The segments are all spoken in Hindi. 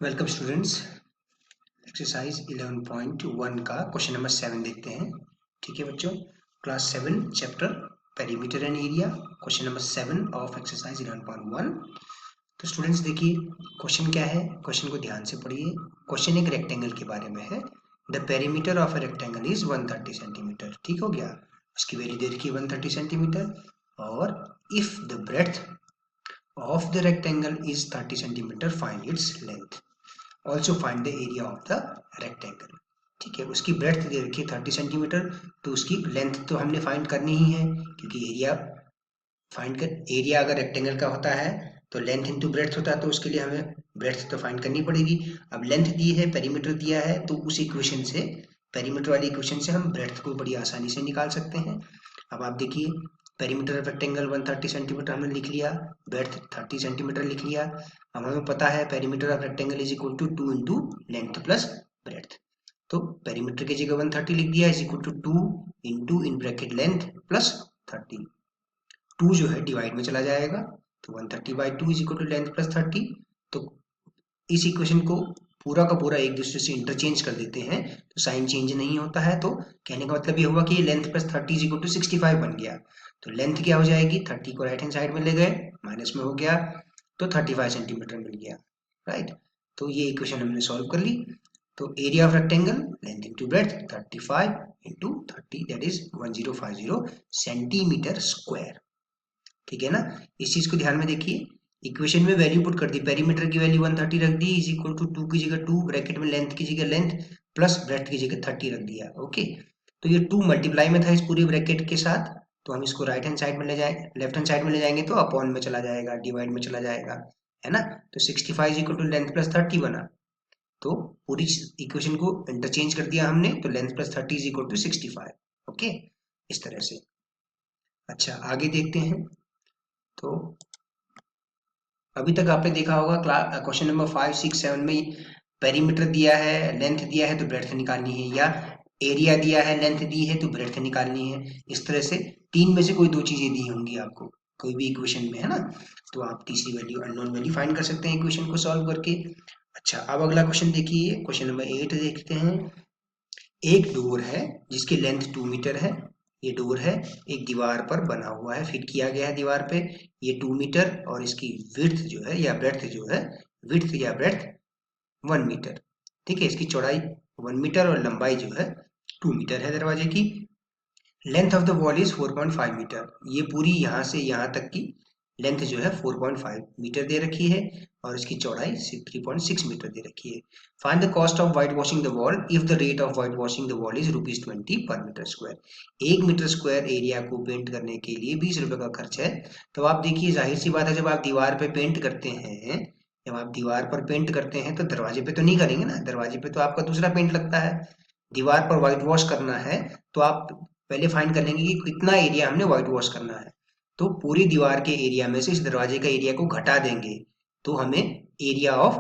Welcome students. एक्सरसाइज 11.1 का क्वेश्चन नंबर 7 देखते हैं। ठीक है बच्चों, class 7 chapter perimeter and area, question number 7 of exercise 11.1। तो स्टूडेंट्स देखिए क्वेश्चन क्या है, क्वेश्चन को ध्यान से पढ़िए। क्वेश्चन एक रेक्टेंगल के बारे में है। The perimeter of a rectangle is 130 centimetre. ठीक हो गया, उसकी वैल्यू दे रखी है 130 सेंटीमीटर। और if the breadth of the rectangle is 30 centimetre, find its length. Also find the area of the rectangle. ठीक है, उसकी ब्रेड्थ दे रखी है 30 सेंटीमीटर, तो उसकी लेंथ तो हमने फाइंड करनी ही है, क्योंकि एरिया अगर रेक्टेंगल का होता है तो लेंथ इंटू ब्रेड्थ होता है, तो उसके लिए हमें ब्रेड्थ तो फाइंड करनी पड़ेगी। अब लेंथ दी है, पेरीमीटर दिया है, तो उस इक्वेशन से, पेरीमीटर वाली इक्वेशन से हम ब्रेड्थ को बड़ी आसानी से निकाल सकते हैं। अब आप देखिए, पेरीमीटर ऑफ रेक्टेंगल 130 सेंटीमीटर हमने लिख लिया, ब्रेड्थ 30 सेंटीमीटर लिख लिया। अब हमें पता है perimeter of rectangle is equal to 2 into length plus breadth. तो पेरीमीटर की जगह 130 लिख दिया, is equal to 2 into in bracket length plus 30। 2 जो है डिवाइड में चला जाएगा, तो 130/2 is equal to length plus 30। तो इस इक्वेशन को पूरा का पूरा एक दूसरे से इंटरचेंज कर देते हैं, तो साइन चेंज नहीं होता है। तो कहने का मतलब ये हुआ कि length plus 30 is equal to 65 बन गया। तो लेंथ क्या हो जाएगी, 30 को राइट हैंड साइड में ले गए, माइनस में हो गया, तो 35 सेंटीमीटर मिल गया। राइट, तो ये इक्वेशन हमने सॉल्व कर ली। तो area of rectangle, length into breadth, 35 into 30 that is 1050 centimetre square. ठीक है ना, इस चीज को ध्यान में देखिए। इक्वेशन में वैल्यू पुट कर दी, पेरीमीटर की वैल्यू 130 रख दी, इज इक्वल टू 2 की जगह 2, ब्रैकेट में लेंथ की जगह लेंथ प्लस ब्रेड्थ की जगह 30 रख दिया। ओके, तो ये 2 मल्टीप्लाई में था इस पूरी ब्रैकेट के साथ, तो हम इसको राइट हैंड साइड में ले जाए, लेफ्ट हैंड साइड में ले जाएंगे तो अपॉन में चला जाएगा, डिवाइड में चला जाएगा, है ना। तो 65 is equal to length plus 30 बना। तो पूरी इक्वेशन को इंटरचेंज कर दिया हमने, तो length plus 30 is equal to 65। Okay, इस तरह से। अच्छा, आगे देखते हैं। तो अभी तक आपने देखा होगा क्वेश्चन नंबर 5, 6, 7 में पेरीमीटर दिया है, लेंथ दिया है तो ब्रेड्थ निकालनी है, या एरिया दिया है, लेंथ दी है तो ब्रेड्थ निकालनी है। इस तरह से तीन में से कोई दो चीजें दी होंगी आपको कोई भी इक्वेशन में, है ना। तो आप तीसरी वैल्यू, अननोन वैल्यू फाइंड कर सकते हैं इक्वेशन को सॉल्व करके। अच्छा, अब अगला क्वेश्चन देखिए, क्वेश्चन नंबर 8 देखते हैं। एक डोर है जिसकी लेंथ 2 मीटर है। ये डोर है, एक दीवार पर बना हुआ है, फिट किया गया है दीवार पे। ये 2 मीटर और इसकी विड्थ जो है या ब्रेड्थ जो है, विड्थ या ब्रेड्थ 1 मीटर। ठीक है, इसकी चौड़ाई 1 मीटर और लंबाई जो है 2 मीटर है दरवाजे की। Length of the wall is 4.5 meter. ये पूरी यहाँ से यहाँ तक की लेंथ जो है 4.5 मीटर दे रखी है, और इसकी चौड़ाई 3.6 मीटर दे रखी है। Find the cost of white washing the wall if the rate of white washing the wall is ₹20 per meter square. 1 meter square area को पेंट करने के लिए 20 रुपए का खर्च है। तो आप देखिए, जाहिर सी बात है, जब आप दीवार पे पेंट करते हैं, जब आप दीवार पर पेंट करते हैं तो दरवाजे पे तो नहीं करेंगे ना, दरवाजे पे तो आपका दूसरा पेंट लगता है। दीवार पर व्हाइट वॉश करना है, तो आप पहले फाइंड कर लेंगे कि कितना एरिया हमने व्हाइट वॉश करना है। तो पूरी दीवार के एरिया में से इस दरवाजे का एरिया को घटा देंगे, तो हमें एरिया ऑफ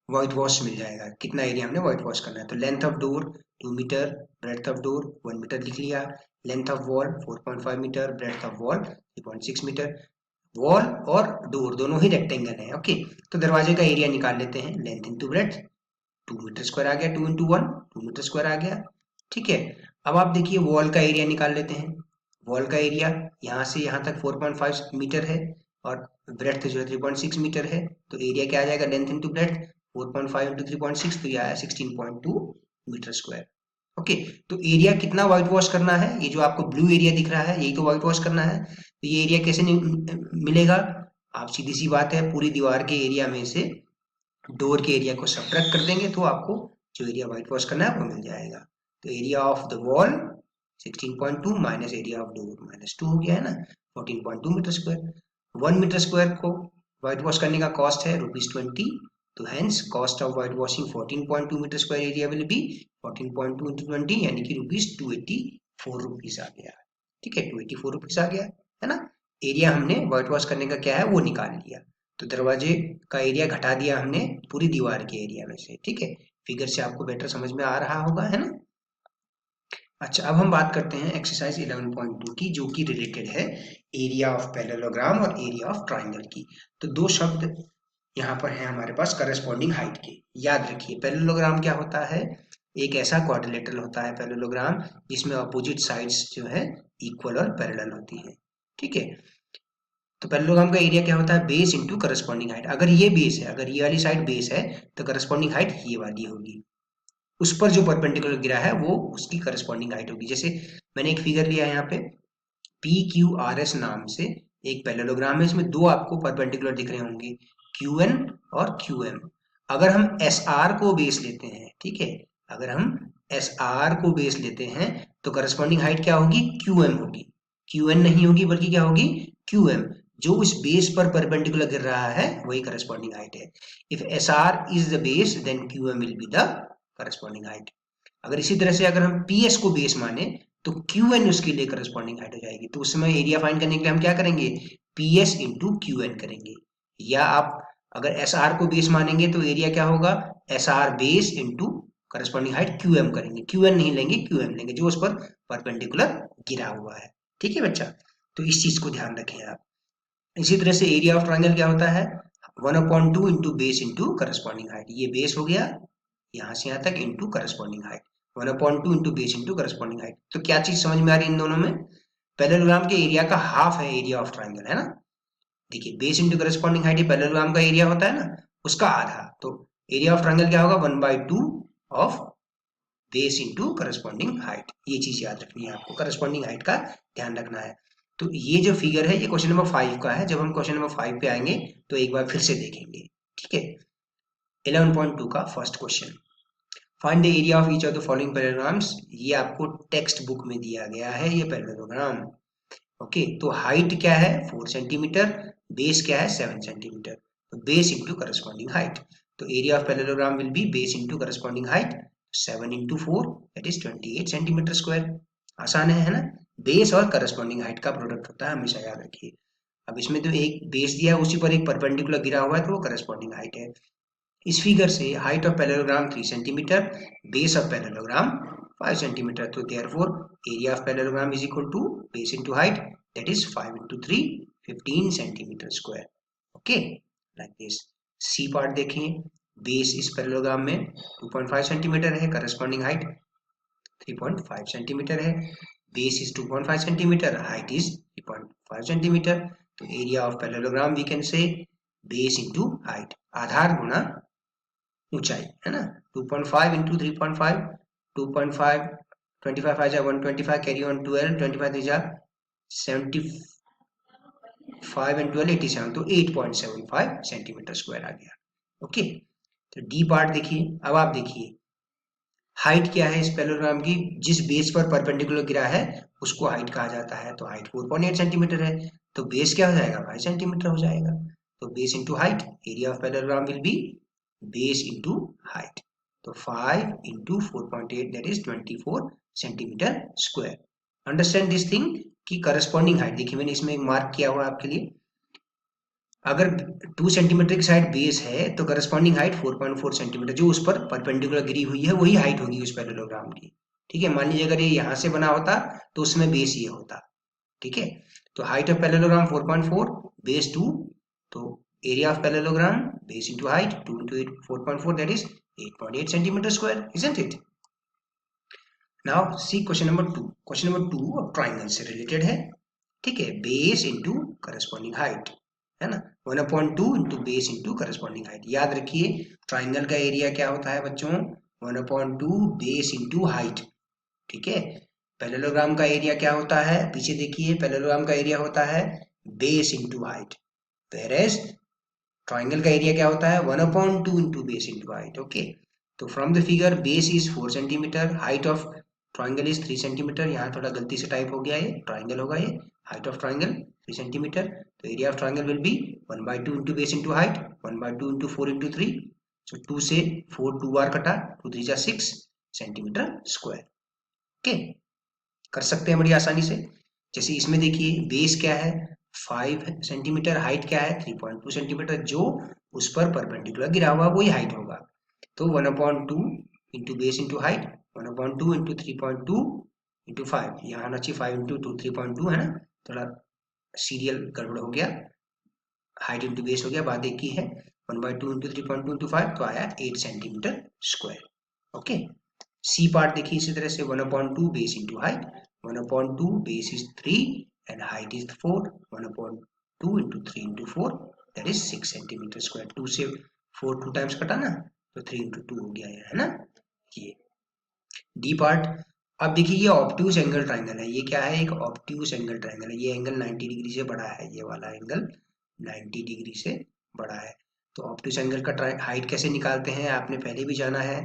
व्हाइट वॉश मिल जाएगा, कितना एरिया हमने व्हाइट वॉश करना है। तो length of door 2 meter, breadth of door 1 meter लिख लिया, length of wall 4.5 meter, breadth of wall 3.6 meter. Wall और डोर दोनों ही रेक्टेंगल है। ओके, तो दरवाजे का एरिया निकाल लेते हैं, length into breadth, 2 metre square आ गया, 2 इंटू 1 2 मीटर स्क्वायर आ गया। ठीक है, अब आप देखिए वॉल का एरिया निकाल लेते हैं। वॉल का एरिया यहाँ से यहाँ तक 4.5 मीटर है, और ब्रेड्थ जो है 3.6 मीटर है। तो एरिया क्या आ जाएगा, लेंथ इंटू ब्रेड्थ, 4.5 इंटू 3.6, तो ये आया 16.2 मीटर स्क्वायर। ओके, तो एरिया कितना व्हाइट वॉश करना है, ये जो आपको ब्लू एरिया दिख रहा है यही तो व्हाइट वॉश करना है। तो ये एरिया कैसे मिलेगा, आप सीधी सी बात है, पूरी दीवार के एरिया में से डोर के एरिया को सब्ट्रैक्ट कर देंगे, तो आपको जो एरिया व्हाइट वॉश करना है वो मिल जाएगा। तो area of the wall 16.2 minus area of door -2 हो गया, है ना, 14.2 मीटर स्क्वायर। 1 मीटर स्क्वायर को व्हाइट वॉश करने का कॉस्ट है ₹20। तो hence cost of white washing 14.2 meter square area will be 14.2 into 20, यानी कि ₹284 आ गया। ठीक है, ₹284 आ गया, है ना। एरिया हमने व्हाइट वॉश करने का क्या है वो निकाल लिया, तो दरवाजे का एरिया घटा दिया हमने पूरी दीवार के एरिया में से। ठीक है, फिगर से आपको बेटर समझ में आ रहा होगा, है ना। अच्छा, अब हम बात करते हैं एक्सरसाइज 11.2 की, जो कि रिलेटेड है एरिया ऑफ पैरेललोग्राम और एरिया ऑफ ट्राइंगल की। तो दो शब्द यहाँ पर है हमारे पास करस्पॉन्डिंग हाइट के। याद रखिए पैरेललोग्राम क्या होता है, एक ऐसा क्वाड्रिलेटरल होता है पैरेललोग्राम जिसमें अपोजिट साइड्स जो है इक्वल और पैरेलल होती हैं। ठीक है, तो पैरेललोग्राम का एरिया क्या होता है, बेस इंटू करस्पॉन्डिंग हाइट। अगर ये बेस है, अगर ये वाली साइड बेस है तो करस्पॉन्डिंग हाइट ये वाली होगी, उस पर जो परपेंडिकुलर गिरा है वो उसकी करस्पॉन्डिंग हाइट होगी। जैसे मैंने एक फिगर लिया है यहाँ पे, पी क्यू आर एस नाम से एक पैरेललोग्राम है, इसमें दो आपको परपेंडिकुलर दिख रहे होंगे, क्यू एन और क्यू एम। अगर हम एस आर को बेस लेते हैं, ठीक है, अगर हम एस आर को बेस लेते हैं तो करस्पॉन्डिंग हाइट क्या होगी, क्यू एम होगी, क्यू एन नहीं होगी बल्कि क्या होगी, क्यू एम। जो उस बेस पर परपेंडिकुलर गिर रहा है वही करस्पॉन्डिंग हाइट है। If S R is the base then Q M will be the corresponding height. अगर इसी तरह से अगर हम पी एस को बेस माने तो क्यू एन उसके लिए करस्पॉन्डिंग हाइट हो जाएगी। तो उस समय एरिया फाइंड करने के लिए हम क्या करेंगे, P S into Q N करेंगे। या आप अगर एस आर को बेस मानेंगे तो एरिया क्या होगा, S R base into corresponding height Q M करेंगे। क्यू एन नहीं लेंगे, क्यू एम लेंगे जो उस पर परपेंडिकुलर गिरा हुआ है। ठीक है बच्चा, तो इस चीज को ध्यान रखें आप। इसी तरह से एरिया ऑफ ट्राइंगल क्या होता है, 1/2 into base into corresponding height. ये बेस हो गया यहाँ से यहाँ तक into corresponding height, 1/2 into base into corresponding height. तो क्या चीज समझ में आ रही है इन दोनों में, पैरेललोग्राम के एरिया का हाफ है एरिया ऑफ ट्राइंगल, है ना। देखिए base into corresponding height parallelogram का एरिया होता है ना, उसका आधा। तो एरिया ऑफ ट्राइंगल क्या होगा, 1/2 of base into corresponding height. ये चीज याद रखनी है आपको, करस्पॉन्डिंग हाइट का ध्यान रखना है। तो ये जो फिगर है ये क्वेश्चन नंबर 5 का है। जब हम क्वेश्चन नंबर 5 पे आएंगे तो एक बार फिर से देखेंगे। ठीक है, 11.2 का first question, find the area of each of the following parallelograms. ये आपको टेक्स्ट बुक में दिया गया है ये पैरेललोग्राम। ओके, तो हाइट क्या है 4 सेंटीमीटर, बेस क्या है 7 सेंटीमीटर। तो बेस इंटू करस्पॉन्डिंग हाइट, तो area of parallelogram will be base into corresponding height, 7 into 4 that is 28 centimetre square. आसान है ना, बेस और करस्पॉन्डिंग हाइट का प्रोडक्ट होता है, हमेशा याद रखिए। अब इसमें तो एक बेस दिया है, उसी पर एक परपेंडिकुलर गिरा हुआ है तो वो करस्पॉन्डिंग हाइट है। इस फिगर से height of parallelogram 3 centimetre, base of parallelogram 5 centimetre. तो therefore area of parallelogram is equal to base into height that is 5 into 3 15 centimetre square. Okay, like this. C part देखिए, बेस इस पैरेललोग्राम में 2.5 सेंटीमीटर है, करस्पॉन्डिंग हाइट 3.5 सेंटीमीटर है। Base is 2.5 centimetre, height is 3.5 centimetre. तो area of parallelogram we can say base into height, आधार गुना ऊंचाई, है ना। 2.5 इंटू 3.5, 2.5 25 5 125 कैरी ऑन 12, 25 3 75 एंड 12 87, तो 8.75 सेंटीमीटर स्क्वायर आ गया। ओके, तो डी पार्ट देखिए। अब आप देखिए हाइट क्या है इस पैरेललोग्राम की, जिस बेस पर परपेंडिकुलर गिरा है उसको हाइट कहा जाता है। तो हाइट 4.8 सेंटीमीटर है, तो बेस क्या हो जाएगा 5 सेंटीमीटर हो जाएगा। तो base into height, area of parallelogram will be base into height. तो 5 into 4.8 that is 24 centimetre square. Understand this thing कि करस्पॉन्डिंग हाइट, देखिए मैंने इसमें एक मार्क किया हुआ आपके लिए, अगर 2 सेंटीमीटर की साइड बेस है तो करस्पॉन्डिंग हाइट 4.4 सेंटीमीटर, जो उस पर परपेंडिकुलर गिरी हुई है वही हाइट होगी उस पैरेललोग्राम की। ठीक है, मान लीजिए अगर ये यहाँ से बना होता तो उसमें बेस ये होता। ठीक है, तो हाइट ऑफ पैरेललोग्राम 4.4, बेस 2, तो area of parallelogram base into height 2 into 8 4.4 that is 8.8 centimetre square, isn't it. Now see question number 2। Question number 2 अब ट्राइंगल से रिलेटेड है। ठीक है, बेस इंटू करस्पॉन्डिंग हाइट, है ना, 1/2 into base into corresponding height. याद रखिए ट्राइंगल का एरिया क्या होता है बच्चों, 1/2 बेस इंटू हाइट। ठीक है, पैरेललोग्राम का एरिया क्या होता है, पीछे देखिए पैरेललोग्राम का एरिया होता है base into height, whereas triangle का एरिया क्या होता है 1/2 into base into height. Okay, तो from the figure base is 4 centimetre, height of triangle is 3 centimetre. यहाँ थोड़ा गलती से टाइप हो गया, ये ट्राइंगल होगा, ये हाइट ऑफ ट्राइंगल 3 सेंटीमीटर। तो area of triangle will be 1/2 into base into height, 1/2 into 4 into 3। सो 2 से 4 2 बार कटा, 2 3 जा 6 सेंटीमीटर स्क्वायर। ओके, कर सकते हैं बड़ी आसानी से। जैसे इसमें देखिए बेस क्या है 5 सेंटीमीटर, हाइट क्या है 3.2 सेंटीमीटर, जो उस पर परपेंडिकुलर गिरा हुआ वही हाइट होगा। तो 1/2 into base into height, 1/2 into 3.2 into 5, यहाँ होना चाहिए 5 इंटू 2 3.2, है ना, थोड़ा सीरियल गड़बड़ हो गया, हाइट इंटू बेस हो गया, बात एक ही है। 1/2 इंटू 3.2 इंटू 5 तो आया 8 centimeter square. Okay, C part देखिए इसी तरह से 1/2 base into height, 1/2 base is 3 and height is 4, 1/2 into 3 into 4 that is 6 centimeter square. 2 से 4 2 टाइम्स कटा ना, तो 3 इंटू 2 हो गया है ना ये। डी पार्ट, अब देखिए ये ऑब्ट्यूज एंगल ट्राइंगल है, ये क्या है, एक ऑब्ट्यूज एंगल ट्राइंगल है, ये एंगल 90 डिग्री से बड़ा है, ये वाला एंगल 90 डिग्री से बड़ा है। तो ऑब्ट्यूज एंगल का हाइट कैसे निकालते हैं आपने पहले भी जाना है,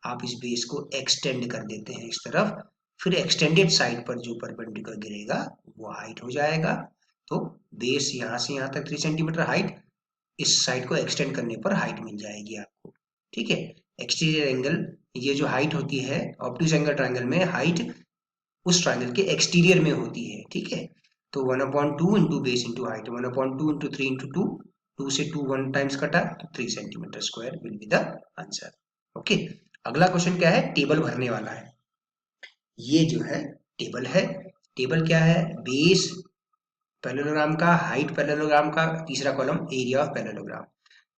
आप इस बेस को एक्सटेंड कर देते हैं इस तरफ, फिर एक्सटेंडेड साइड पर जो परपेंडिकुलर गिरेगा वो हाइट हो जाएगा। तो बेस यहाँ से यहाँ तक 3 सेंटीमीटर हाइट, इस साइड को एक्सटेंड करने पर हाइट मिल जाएगी आपको। ठीक है, एक्सटीरियर एंगल, ये जो हाइट होती है ऑब्ट्यूज एंगल ट्राइंगल में, हाइट उस ट्राइंगल के एक्सटीरियर में होती है। ठीक है, तो 1/2 into base into height, 1/2 into 3 into 2, 2 से 2 1 टाइम्स कटा तो 3 centimetre square will be the answer. Okay, अगला क्वेश्चन क्या है, टेबल भरने वाला है। ये जो है टेबल है, टेबल क्या है, बेस पैरेललोग्राम का, हाइट पैरेललोग्राम का, तीसरा column area of parallelogram.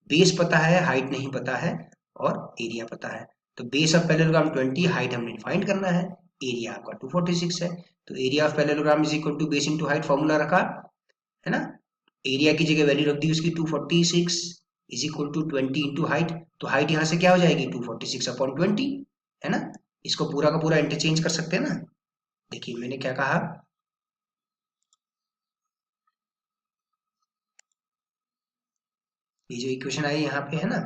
Base पता है, हाइट नहीं पता है और एरिया पता है। तो बेस ऑफ पैरेललोग्राम 20, हाइट हमने फाइंड करना है, एरिया आपका 246 है। तो area of parallelogram is equal to base into height, formula रखा है ना, एरिया की जगह वैल्यू रख दी उसकी 246 is equal to 20 into height, तो हाइट यहाँ से क्या हो जाएगी 246 अपॉन 20, है ना। इसको पूरा का पूरा इंटरचेंज कर सकते हैं ना, देखिए मैंने क्या कहा, ये जो इक्वेशन आई यहाँ पे है ना,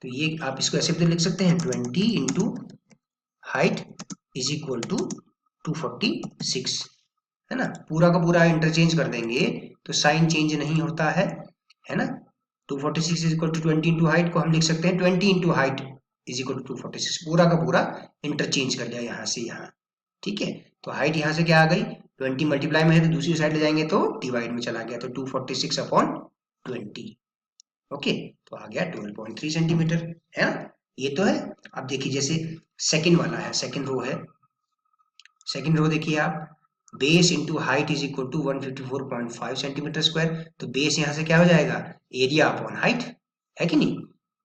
तो ये आप इसको ऐसे भी लिख सकते हैं 20 into height is equal to 246, है ना। पूरा का पूरा इंटरचेंज कर देंगे तो साइन चेंज नहीं होता है ना। 246 is equal to 20 into height को हम लिख सकते हैं 20 into height is equal to 246, पूरा का पूरा इंटरचेंज कर लिया यहाँ से यहाँ। ठीक है, तो हाइट यहाँ से क्या आ गई, 20 मल्टीप्लाई में है तो दूसरी साइड ले जाएंगे तो डिवाइड में चला गया, तो 246 अपॉन 20। ओके, तो आ गया 12.3 सेंटीमीटर, है ना, ये तो है। अब देखिए जैसे सेकंड वाला है, सेकंड रो है, सेकंड रो देखिए आप, base into height is equal to 154.5 centimetre square, तो बेस यहाँ से क्या हो जाएगा, एरिया अपॉन हाइट, है कि नहीं,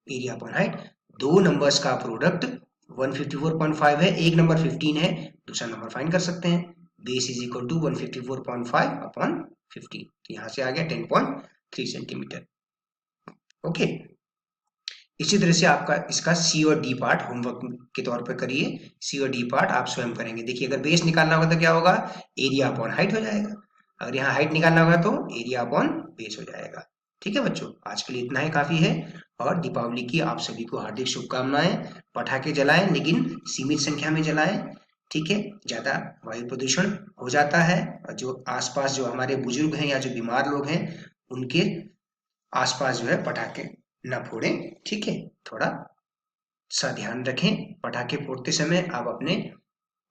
एरिया अपॉन हाइट। दो नंबर्स का प्रोडक्ट 154.5 है, एक नंबर 15 है, दूसरा नंबर फाइंड कर सकते हैं, base is equal to 154.5 upon 15, तो यहाँ से आ गया 10.3 सेंटीमीटर। ओके, इसी तरह से आपका इसका सी और डी पार्ट होमवर्क के तौर पर करिए, सी और डी पार्ट आप स्वयं करेंगे। देखिए अगर बेस निकालना होगा तो क्या होगा, एरिया अपॉन हाइट हो जाएगा, अगर यहाँ हाइट निकालना होगा तो एरिया अपॉन बेस हो जाएगा। ठीक है बच्चों, आज के लिए इतना ही काफी है, और दीपावली की आप सभी को हार्दिक शुभकामनाएं। पटाखे जलाएं लेकिन सीमित संख्या में जलाएं, ठीक है, ज्यादा वायु प्रदूषण हो जाता है, और जो आसपास जो हमारे बुजुर्ग हैं या जो बीमार लोग हैं उनके आसपास जो है पटाखे न फोड़ें। ठीक है, थोड़ा सा ध्यान रखें, पटाखे फोड़ते समय आप अपने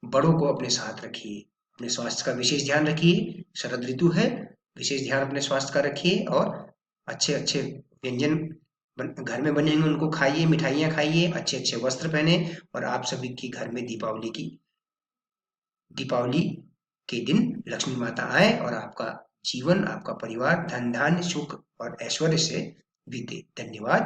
बड़ों को अपने साथ रखिए, अपने स्वास्थ्य का विशेष ध्यान रखिए, शरद ऋतु है, विशेष ध्यान अपने स्वास्थ्य का रखिए, और अच्छे अच्छे व्यंजन घर में बने होंगे उनको खाइए, मिठाइयाँ खाइए, अच्छे अच्छे वस्त्र पहने, और आप सभी की घर में दीपावली के दिन लक्ष्मी माता आए और आपका जीवन, आपका परिवार धन धान्य सुख और ऐश्वर्य से बीते। धन्यवाद।